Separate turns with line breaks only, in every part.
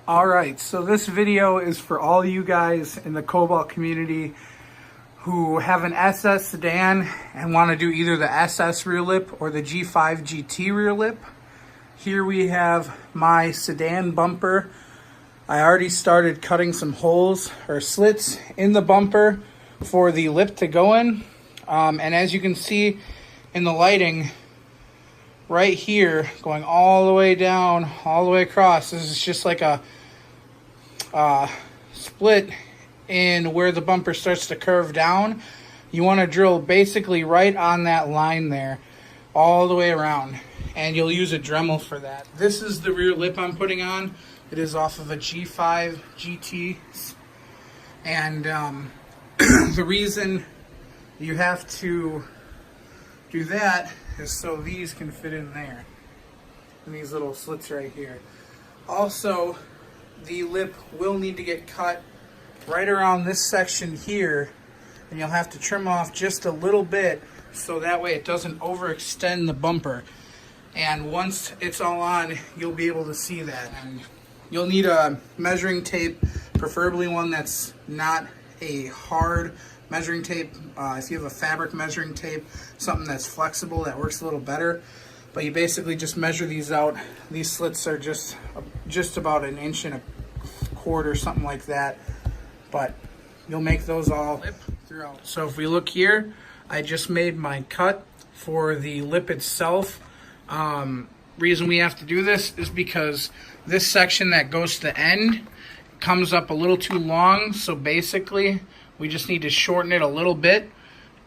Alright, so this video is for all you guys in the Cobalt community who have an SS sedan and want to do either the SS rear lip or the G5 GT rear lip. Here we have my sedan bumper. I already started cutting some holes or slits in the bumper for the lip to go in. And as you can see in the lighting, right here, going all the way down, all the way across, this is just like a split in where the bumper starts to curve down. You want to drill basically right on that line there, all the way around, and you'll use a Dremel for that. This is the rear lip I'm putting on. It is off of a G5 GT, and the reason you have to do that is so these can fit in there, in these little slits right here. Also, the lip will need to get cut right around this section here, and you'll have to trim off just a little bit so that way it doesn't overextend the bumper. And once it's all on, you'll be able to see that. And you'll need a measuring tape, preferably one that's not a hard measuring tape. If you have a fabric measuring tape, something that's flexible that works a little better. But you basically just measure these out. These slits are just about 1.25 inches, something like that. But you'll make those all throughout. So if we look here, I just made my cut for the lip itself. Reason we have to do this is because this section that goes to the end comes up a little too long. So basically, we just need to shorten it a little bit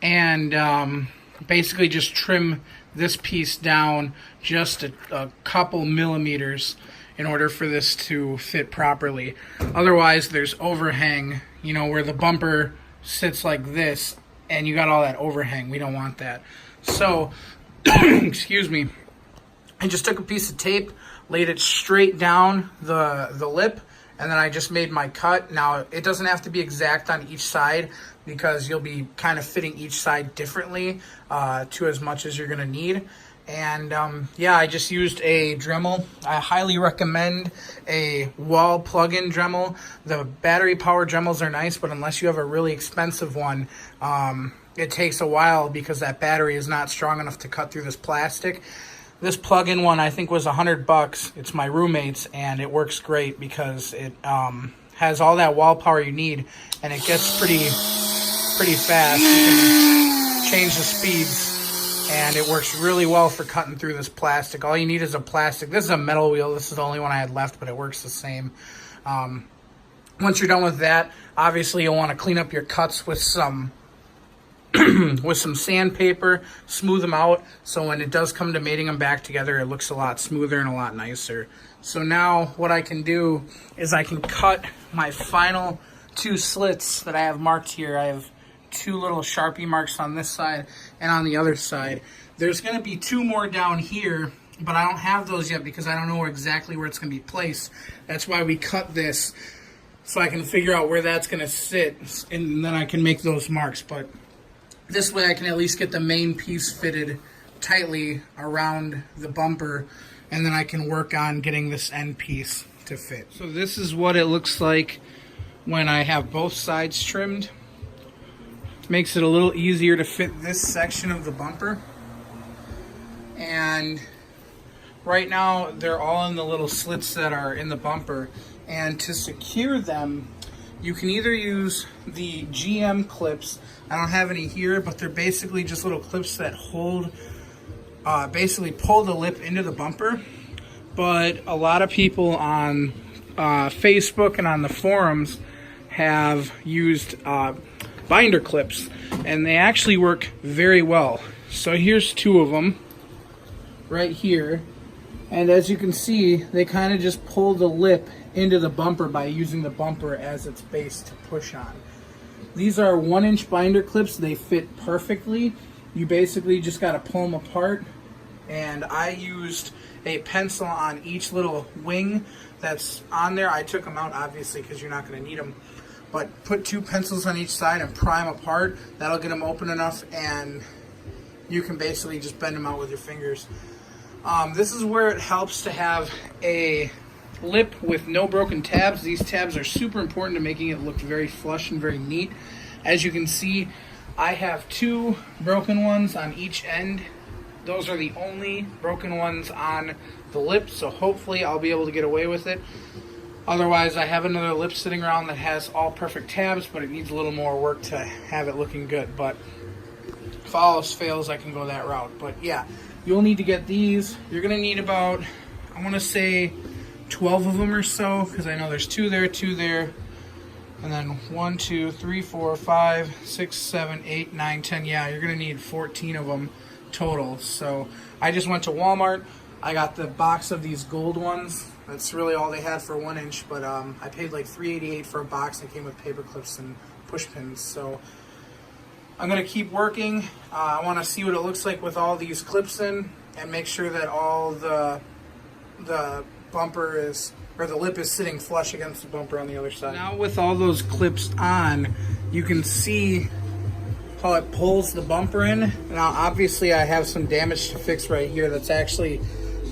and basically just trim this piece down just a couple millimeters in order for this to fit properly. Otherwise, there's overhang, you know, where the bumper sits like this and you got all that overhang. We don't want that. So, excuse me, I just took a piece of tape, laid it straight down the lip, and then I just made my cut. Now, it doesn't have to be exact on each side because you'll be kind of fitting each side differently to as much as you're going to need. And yeah, I just used a Dremel. I highly recommend a wall plug-in Dremel. The battery powered Dremels are nice, but unless you have a really expensive one, it takes a while because that battery is not strong enough to cut through this plastic. This plug-in one I think was $100. It's my roommate's, and it works great because it has all that wall power you need, and it gets pretty fast. You can change the speeds, and it works really well for cutting through this plastic. All you need is a plastic. This is a metal wheel. This is the only one I had left, but it works the same. Once you're done with that, obviously you'll want to clean up your cuts with some with some sandpaper, smooth them out, so when it does come to mating them back together, it looks a lot smoother and a lot nicer. So now what I can do is I can cut my final 2 slits that I have marked here. I have 2 little Sharpie marks on this side and on the other side. There's going to be 2 more down here, but I don't have those yet because I don't know exactly where it's going to be placed. That's why we cut this, so I can figure out where that's going to sit, and then I can make those marks. But this way I can at least get the main piece fitted tightly around the bumper, and then I can work on getting this end piece to fit. So this is what it looks like when I have both sides trimmed. Makes it a little easier to fit this section of the bumper. And right now they're all in the little slits that are in the bumper. And to secure them, you can either use the GM clips. I don't have any here, but they're basically just little clips that hold, basically pull the lip into the bumper. But a lot of people on Facebook and on the forums have used binder clips, and they actually work very well. So here's 2 of them right here, and as you can see, they kind of just pull the lip into the bumper by using the bumper as its base to push on. These are 1-inch binder clips. They fit perfectly. You basically just got to pull them apart, and I used a pencil on each little wing that's on there. I took them out obviously because you're not going to need them, but put 2 pencils on each side and pry them apart. That'll get them open enough, and you can basically just bend them out with your fingers. This is where it helps to have a lip with no broken tabs. These tabs are super important to making it look very flush and very neat. As you can see, I have 2 broken ones on each end. Those are the only broken ones on the lip, so hopefully I'll be able to get away with it. Otherwise, I have another lip sitting around that has all perfect tabs, but it needs a little more work to have it looking good. But if all else fails, I can go that route. But yeah, you'll need to get these. You're going to need about, I want to say 12 of them or so, because I know there's 2 there, 2 there, and then 1, 2, 3, 4, 5, 6, 7, 8, 9, 10. Yeah, you're going to need 14 of them total. So I just went to Walmart. I got the box of these gold ones. That's really all they had for 1 inch, but I paid like $3.88 for a box that came with paper clips and push pins. So I'm going to keep working. I want to see what it looks like with all these clips in and make sure that all the bumper is, or the lip is sitting flush against the bumper on the other side. Now with all those clips on, you can see how it pulls the bumper in. Now obviously I have some damage to fix right here that's actually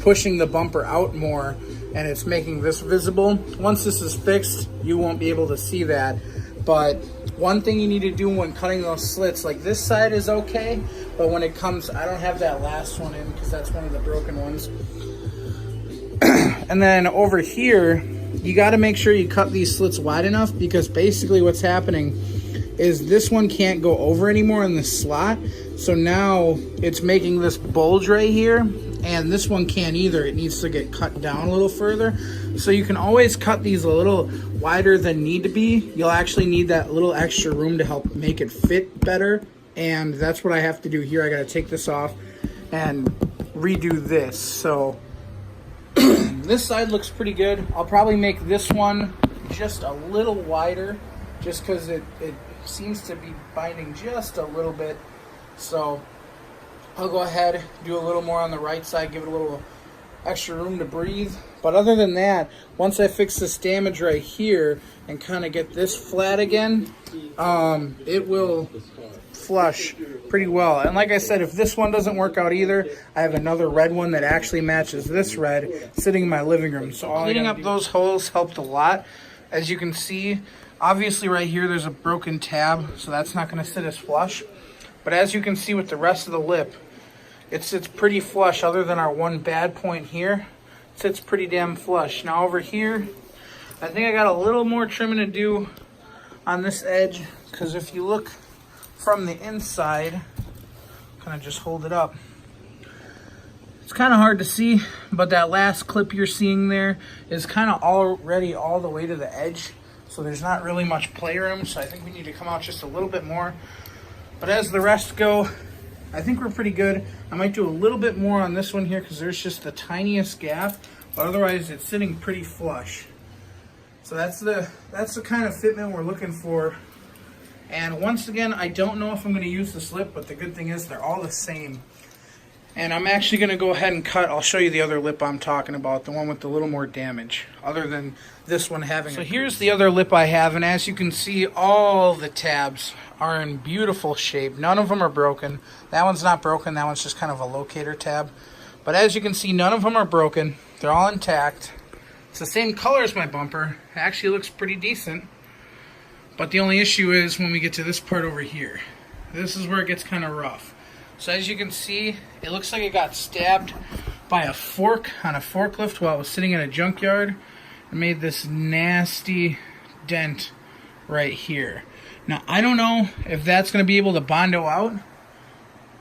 pushing the bumper out more, and it's making this visible. Once this is fixed, you won't be able to see that. But one thing you need to do when cutting those slits, like this side is okay, but when it comes, I don't have that last one in because that's one of the broken ones. And then over here, you got to make sure you cut these slits wide enough, because basically what's happening is this one can't go over anymore in this slot. So now it's making this bulge right here, and this one can't either. It needs to get cut down a little further. So you can always cut these a little wider than need to be. You'll actually need that little extra room to help make it fit better. And that's what I have to do here. I got to take this off and redo this. So this side looks pretty good. I'll probably make this one just a little wider, just because it seems to be binding just a little bit. So I'll go ahead, do a little more on the right side, give it a little extra room to breathe. But other than that, once I fix this damage right here and kind of get this flat again, it will flush pretty well. And like I said, if this one doesn't work out either, I have another red one that actually matches this red sitting in my living room. So cleaning up those holes helped a lot. As you can see, obviously right here there's a broken tab, so that's not going to sit as flush. But as you can see with the rest of the lip, it sits pretty flush. Other than our one bad point here, it sits pretty damn flush. Now over here, I think I got a little more trimming to do on this edge, because if you look from the inside, kind of just hold it up, it's kind of hard to see, but that last clip you're seeing there is kind of already all the way to the edge, so there's not really much play room. So I think we need to come out just a little bit more. But as the rest go, I think we're pretty good. I might do a little bit more on this one here because there's just the tiniest gap, but otherwise it's sitting pretty flush. So that's the kind of fitment we're looking for. And once again, I don't know if I'm going to use the slip, but the good thing is they're all the same. And I'm actually going to go ahead and cut. I'll show you the other lip I'm talking about, the one with the little more damage, other than this one having. So here's the other lip I have, and as you can see, all the tabs are in beautiful shape. None of them are broken. That one's not broken. That one's just kind of a locator tab. But as you can see, none of them are broken. They're all intact. It's the same color as my bumper. It actually looks pretty decent. But the only issue is when we get to this part over here. This is where it gets kind of rough. So as you can see, it looks like it got stabbed by a fork on a forklift while it was sitting in a junkyard and made this nasty dent right here. Now, I don't know if that's going to be able to Bondo out.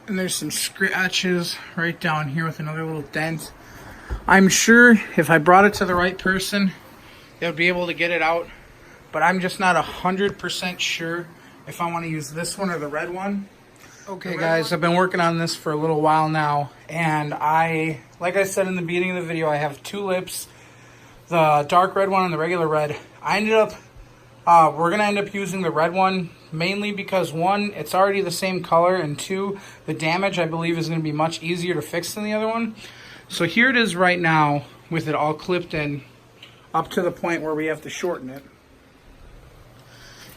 And there's some scratches right down here with another little dent. I'm sure if I brought it to the right person, they would be able to get it out. But I'm just not 100% sure if I want to use this one or the red one. Okay guys, I've been working on this for a little while now, and like I said in the beginning of the video, I have 2 lips, the dark red one and the regular red. We're going to end up using the red one, mainly because 1, it's already the same color, and 2, the damage I believe is going to be much easier to fix than the other one. So here it is right now with it all clipped in up to the point where we have to shorten it.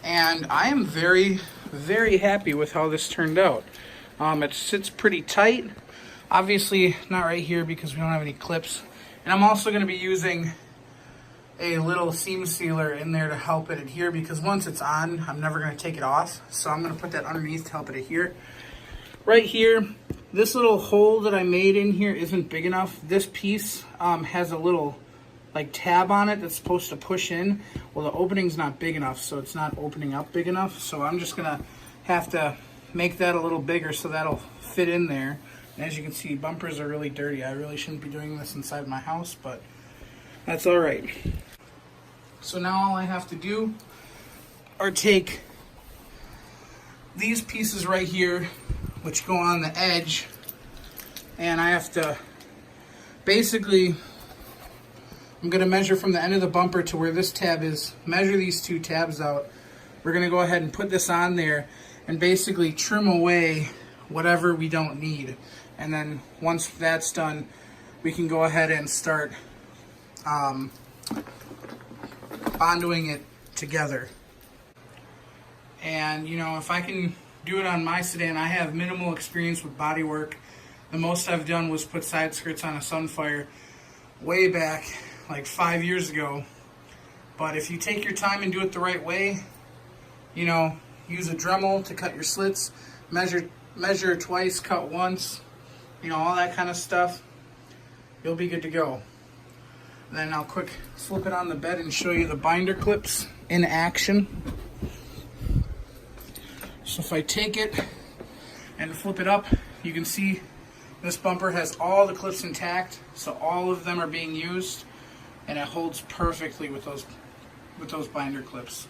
And I am very, very happy with how this turned out. It sits pretty tight. Obviously not right here because we don't have any clips. And I'm also going to be using a little seam sealer in there to help it adhere, because once it's on, I'm never going to take it off. So I'm going to put that underneath to help it adhere. Right here, this little hole that I made in here isn't big enough. This piece has a little like tab on it that's supposed to push in. Well, the opening's not big enough, so it's not opening up big enough. So I'm just gonna have to make that a little bigger so that'll fit in there. And as you can see, bumpers are really dirty. I really shouldn't be doing this inside my house, but that's all right. So now all I have to do are take these pieces right here, which go on the edge, and I have to basically, I'm going to measure from the end of the bumper to where this tab is, measure these two tabs out. We're going to go ahead and put this on there and basically trim away whatever we don't need. And then once that's done, we can go ahead and start bonding it together. And you know, if I can do it on my sedan, I have minimal experience with body work. The most I've done was put side skirts on a Sunfire way back like 5 years ago. But if you take your time and do it the right way, you know, use a Dremel to cut your slits, measure twice, cut once, you know, all that kind of stuff, you'll be good to go. And then I'll quick flip it on the bed and show you the binder clips in action. So if I take it and flip it up, you can see this bumper has all the clips intact, so all of them are being used, and it holds perfectly with those binder clips.